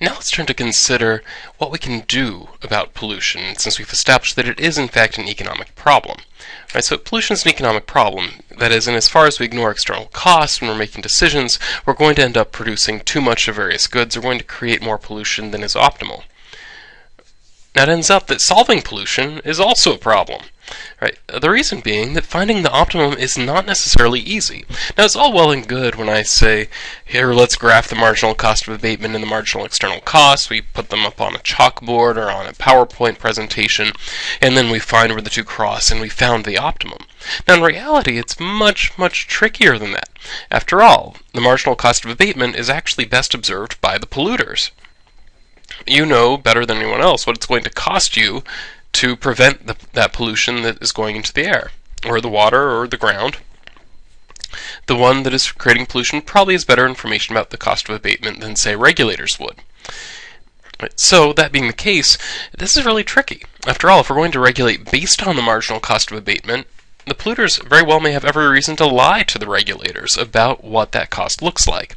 Now let's turn to consider what we can do about pollution, since we've established that it is in fact an economic problem. Right, so pollution is an economic problem. That is, and as far as we ignore external costs when we're making decisions, we're going to end up producing too much of various goods. We're going to create more pollution than is optimal. Now it ends up that solving pollution is also a problem. Right? The reason being that finding the optimum is not necessarily easy. Now it's all well and good when I say, here let's graph the marginal cost of abatement and the marginal external costs. We put them up on a chalkboard or on a PowerPoint presentation, and then we find where the two cross and we found the optimum. Now in reality it's much, much trickier than that. After all, the marginal cost of abatement is actually best observed by the polluters. You know better than anyone else what it's going to cost you to prevent that pollution that is going into the air, or the water, or the ground. The one that is creating pollution probably has better information about the cost of abatement than, say, regulators would. So, that being the case, this is really tricky. After all, if we're going to regulate based on the marginal cost of abatement, the polluters very well may have every reason to lie to the regulators about what that cost looks like.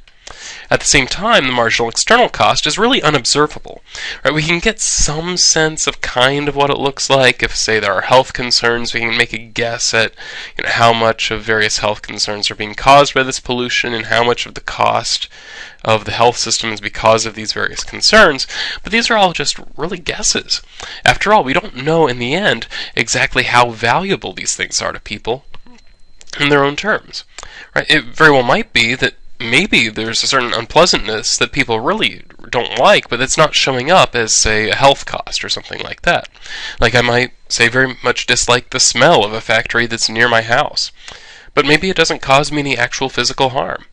At the same time, the marginal external cost is really unobservable. Right? We can get some sense of kind of what it looks like. If, say, there are health concerns, we can make a guess at how much of various health concerns are being caused by this pollution and how much of the cost of the health system is because of these various concerns. But these are all just really guesses. After all, we don't know in the end exactly how valuable these things are to people in their own terms. Right? It very well might be that maybe there's a certain unpleasantness that people really don't like, but it's not showing up as, say, a health cost or something like that. Like I might, say, very much dislike the smell of a factory that's near my house, but maybe it doesn't cause me any actual physical harm.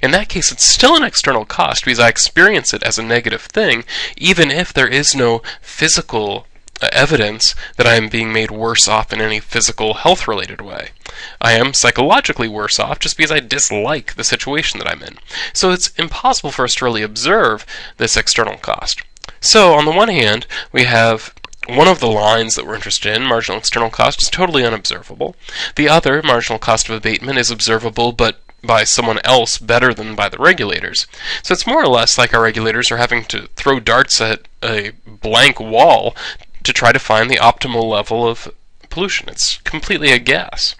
In that case, it's still an external cost because I experience it as a negative thing, even if there is no physical evidence that I am being made worse off in any physical health-related way. I am psychologically worse off just because I dislike the situation that I'm in. So it's impossible for us to really observe this external cost. So on the one hand, we have one of the lines that we're interested in, marginal external cost, is totally unobservable. The other, marginal cost of abatement, is observable, but by someone else better than by the regulators. So it's more or less like our regulators are having to throw darts at a blank wall to try to find the optimal level of pollution. It's completely a guess.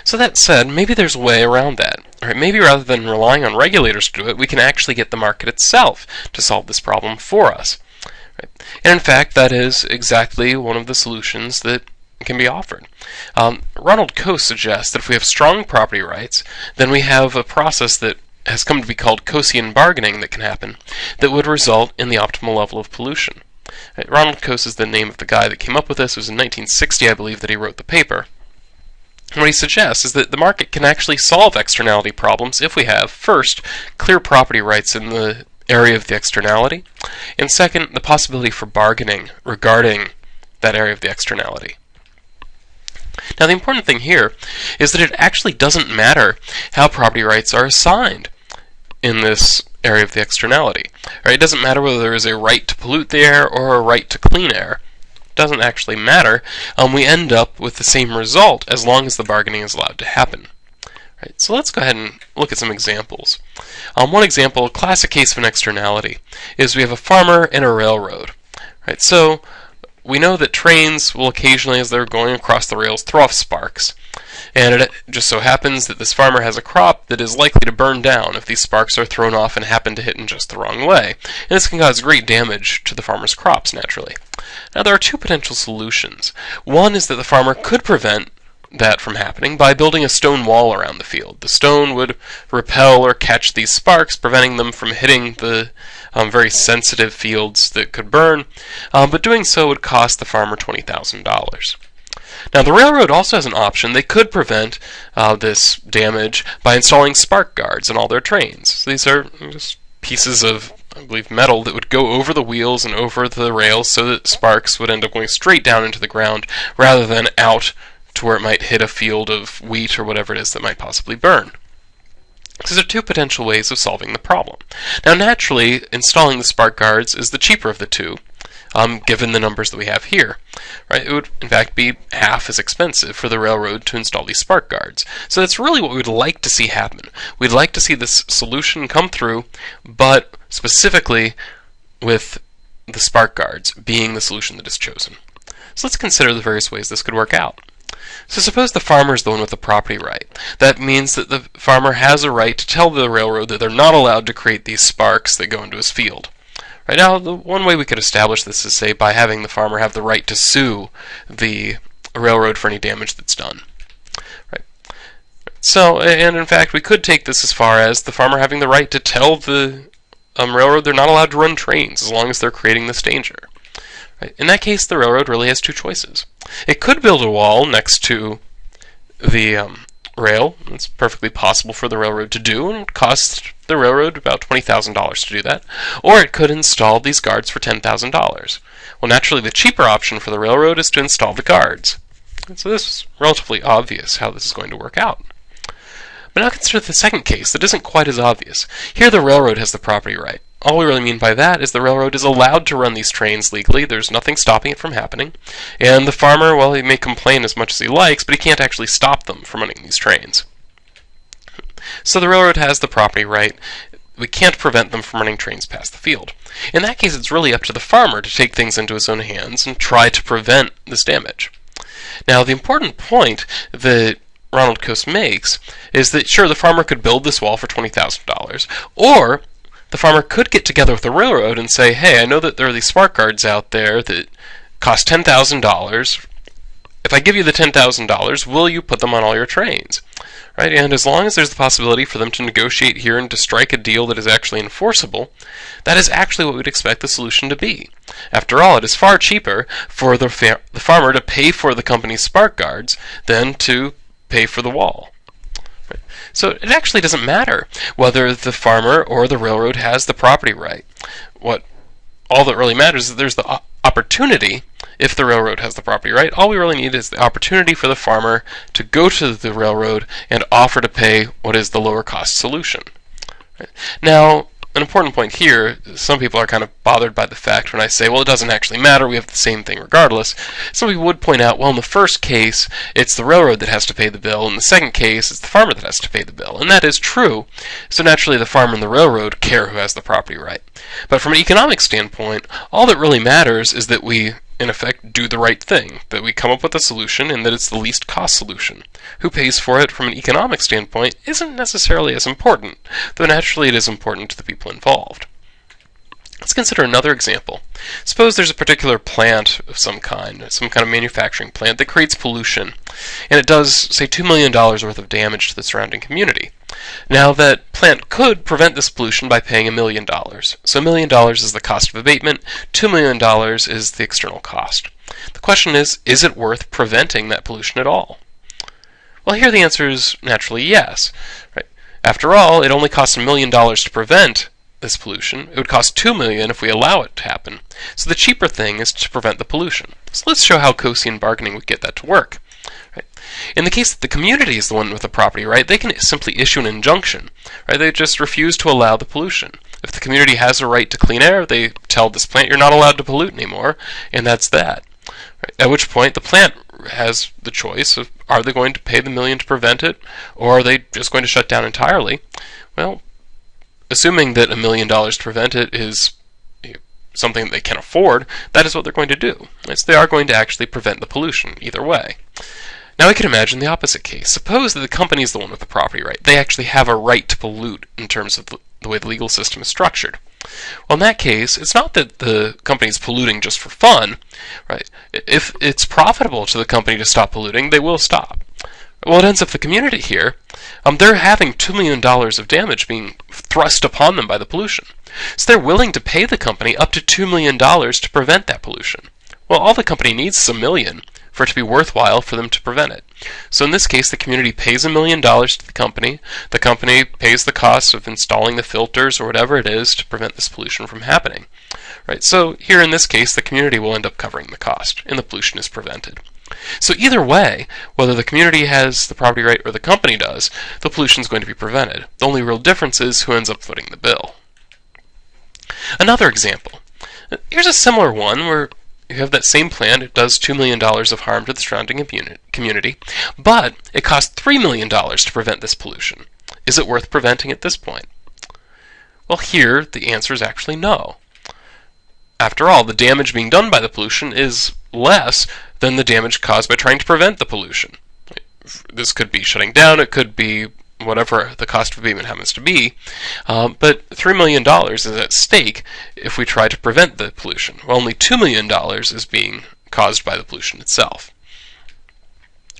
So that said, maybe there's a way around that. Right? Maybe rather than relying on regulators to do it, we can actually get the market itself to solve this problem for us. Right? And in fact, that is exactly one of the solutions that can be offered. Ronald Coase suggests that if we have strong property rights, then we have a process that has come to be called Coasian Bargaining that can happen that would result in the optimal level of pollution. Right? Ronald Coase is the name of the guy that came up with this. It was in 1960, I believe, that he wrote the paper. And what he suggests is that the market can actually solve externality problems if we have, first, clear property rights in the area of the externality, and second, the possibility for bargaining regarding that area of the externality. Now the important thing here is that it actually doesn't matter how property rights are assigned in this area of the externality. Right? It doesn't matter whether there is a right to pollute the air or a right to clean air. It doesn't actually matter. We end up with the same result as long as the bargaining is allowed to happen. Right? So let's go ahead and look at some examples. One example, a classic case of an externality, is we have a farmer and a railroad. Right? So we know that trains will occasionally, as they're going across the rails, throw off sparks. And it just so happens that this farmer has a crop that is likely to burn down if these sparks are thrown off and happen to hit in just the wrong way. And this can cause great damage to the farmer's crops, naturally. Now there are two potential solutions. One is that the farmer could prevent that from happening by building a stone wall around the field. The stone would repel or catch these sparks, preventing them from hitting the very sensitive fields that could burn, but doing so would cost the farmer $20,000. Now the railroad also has an option. They could prevent this damage by installing spark guards in all their trains. So these are just pieces of, I believe, metal that would go over the wheels and over the rails so that sparks would end up going straight down into the ground rather than out to where it might hit a field of wheat or whatever it is that might possibly burn. These are two potential ways of solving the problem. Now naturally, installing the spark guards is the cheaper of the two. given the numbers that we have here. Right? It would, in fact, be half as expensive for the railroad to install these spark guards. So that's really what we would like to see happen. We'd like to see this solution come through, but specifically with the spark guards being the solution that is chosen. So let's consider the various ways this could work out. So suppose the farmer is the one with the property right. That means that the farmer has a right to tell the railroad that they're not allowed to create these sparks that go into his field. Right now, the one way we could establish this is, say, by having the farmer have the right to sue the railroad for any damage that's done. Right. So, and in fact, we could take this as far as the farmer having the right to tell the railroad they're not allowed to run trains as long as they're creating this danger. Right. In that case, the railroad really has two choices. It could build a wall next to the rail. It's perfectly possible for the railroad to do, and it costs the railroad about $20,000 to do that. Or it could install these guards for $10,000. Well, naturally, the cheaper option for the railroad is to install the guards. And so this is relatively obvious how this is going to work out. But now consider the second case that isn't quite as obvious. Here the railroad has the property right. All we really mean by that is the railroad is allowed to run these trains legally. There's nothing stopping it from happening. And the farmer, well, he may complain as much as he likes, but he can't actually stop them from running these trains. So the railroad has the property right. We can't prevent them from running trains past the field. In that case, it's really up to the farmer to take things into his own hands and try to prevent this damage. Now, the important point that Ronald Coase makes is that, sure, the farmer could build this wall for $20,000, or the farmer could get together with the railroad and say, hey, I know that there are these spark guards out there that cost $10,000. If I give you the $10,000, will you put them on all your trains? Right? And as long as there's the possibility for them to negotiate here and to strike a deal that is actually enforceable, that is actually what we'd expect the solution to be. After all, it is far cheaper for the farmer to pay for the company's spark guards than to pay for the wall. So it actually doesn't matter whether the farmer or the railroad has the property right. All that really matters is that there's the opportunity. If the railroad has the property right, all we really need is the opportunity for the farmer to go to the railroad and offer to pay what is the lower cost solution. Right? Now, an important point here, some people are kind of bothered by the fact when I say, well, it doesn't actually matter, we have the same thing regardless. Some people would point out, well, in the first case, it's the railroad that has to pay the bill. In the second case, it's the farmer that has to pay the bill. And that is true. So naturally, the farmer and the railroad care who has the property right. But from an economic standpoint, all that really matters is that we, in effect, do the right thing, that we come up with a solution and that it's the least cost solution. Who pays for it from an economic standpoint isn't necessarily as important, though naturally it is important to the people involved. Let's consider another example. Suppose there's a particular plant of some kind of manufacturing plant that creates pollution, and it does, say, $2 million worth of damage to the surrounding community. Now, that plant could prevent this pollution by paying $1 million. So $1 million is the cost of abatement, $2 million is the external cost. The question is it worth preventing that pollution at all? Well, here the answer is naturally yes. Right? After all, it only costs $1 million to prevent this pollution. It would cost $2 million if we allow it to happen. So the cheaper thing is to prevent the pollution. So let's show how Coasian bargaining would get that to work. Right? In the case that the community is the one with the property right, they can simply issue an injunction. Right? They just refuse to allow the pollution. If the community has a right to clean air, they tell this plant you're not allowed to pollute anymore, and that's that. Right? At which point the plant has the choice of, are they going to pay the $1 million to prevent it, or are they just going to shut down entirely? Well, assuming that $1 million to prevent it is something that they can afford, that is what they're going to do. Right? So they are going to actually prevent the pollution either way. Now we can imagine the opposite case. Suppose that the company is the one with the property right. They actually have a right to pollute in terms of the way the legal system is structured. Well, in that case, it's not that the company is polluting just for fun. Right? If it's profitable to the company to stop polluting, they will stop. Well, it ends up the community here, they're having $2 million of damage being thrust upon them by the pollution. So they're willing to pay the company up to $2 million to prevent that pollution. Well, all the company needs is $1 million for it to be worthwhile for them to prevent it. So in this case, the community pays $1 million to the company pays the cost of installing the filters or whatever it is to prevent this pollution from happening. Right? So here in this case, the community will end up covering the cost, and the pollution is prevented. So either way, whether the community has the property right or the company does, the pollution is going to be prevented. The only real difference is who ends up footing the bill. Another example. Here's a similar one where you have that same plant. It does $2 million of harm to the surrounding community, but it costs $3 million to prevent this pollution. Is it worth preventing at this point? Well, here the answer is actually no. After all, the damage being done by the pollution is less than the damage caused by trying to prevent the pollution. This could be shutting down, it could be whatever the cost of abatement happens to be, but $3 million is at stake if we try to prevent the pollution. Well, only $2 million is being caused by the pollution itself.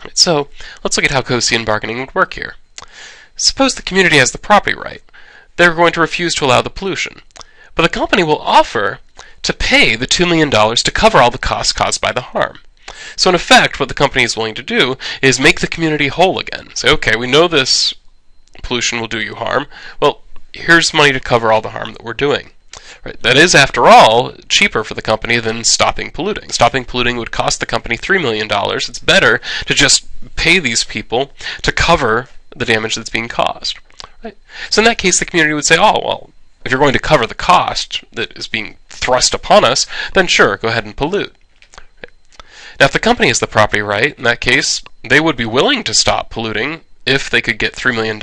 Right, so let's look at how Coasian bargaining would work here. Suppose the community has the property right. They're going to refuse to allow the pollution, but the company will offer to pay the $2 million to cover all the costs caused by the harm. So in effect, what the company is willing to do is make the community whole again. Say, okay, we know this pollution will do you harm. Well, here's money to cover all the harm that we're doing. Right? That is, after all, cheaper for the company than stopping polluting. Stopping polluting would cost the company $3 million. It's better to just pay these people to cover the damage that's being caused. Right? So in that case, the community would say, oh, well, if you're going to cover the cost that is being thrust upon us, then sure, go ahead and pollute. Now, if the company has the property right, in that case, they would be willing to stop polluting if they could get $3 million,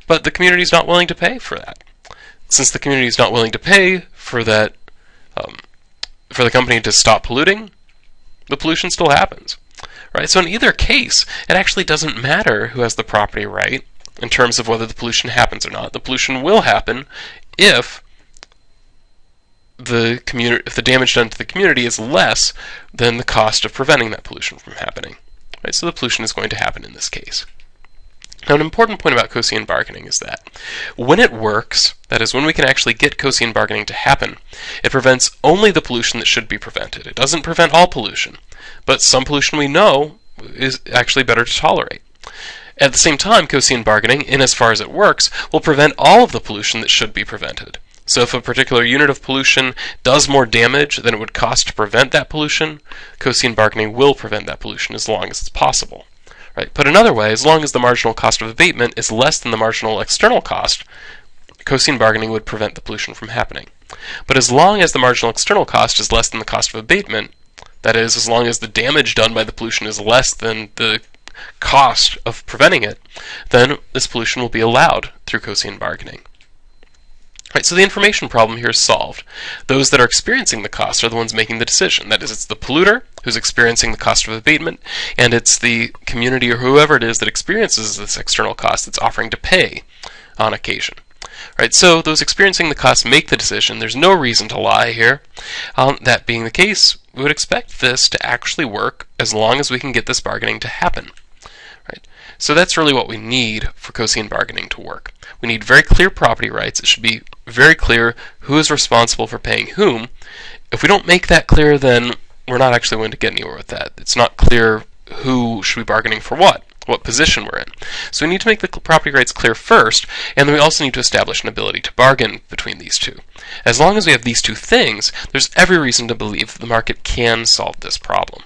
but the community is not willing to pay for that. Since the community is not willing to pay for that, for the company to stop polluting, the pollution still happens. Right? So in either case, it actually doesn't matter who has the property right in terms of whether the pollution happens or not. The pollution will happen if the damage done to the community is less than the cost of preventing that pollution from happening. Right? So the pollution is going to happen in this case. Now, an important point about Coasian bargaining is that when it works, that is, when we can actually get Coasian bargaining to happen, it prevents only the pollution that should be prevented. It doesn't prevent all pollution, but some pollution we know is actually better to tolerate. At the same time, Coasian bargaining, in as far as it works, will prevent all of the pollution that should be prevented. So if a particular unit of pollution does more damage than it would cost to prevent that pollution, Coasian bargaining will prevent that pollution as long as it's possible. Right? Put another way, as long as the marginal cost of abatement is less than the marginal external cost, Coasian bargaining would prevent the pollution from happening. But as long as the marginal external cost is less than the cost of abatement, that is, as long as the damage done by the pollution is less than the cost of preventing it, then this pollution will be allowed through Coasian bargaining. Right, so the information problem here is solved. Those that are experiencing the cost are the ones making the decision. That is, it's the polluter who's experiencing the cost of abatement, and it's the community or whoever it is that experiences this external cost that's offering to pay on occasion. Right, so those experiencing the cost make the decision. There's no reason to lie here. That being the case, we would expect this to actually work as long as we can get this bargaining to happen. Right? So that's really what we need for Coasian bargaining to work. We need very clear property rights. It should be very clear who is responsible for paying whom. If we don't make that clear, then we're not actually going to get anywhere with that. It's not clear who should be bargaining for what position we're in. So we need to make the property rights clear first, and then we also need to establish an ability to bargain between these two. As long as we have these two things, there's every reason to believe that the market can solve this problem.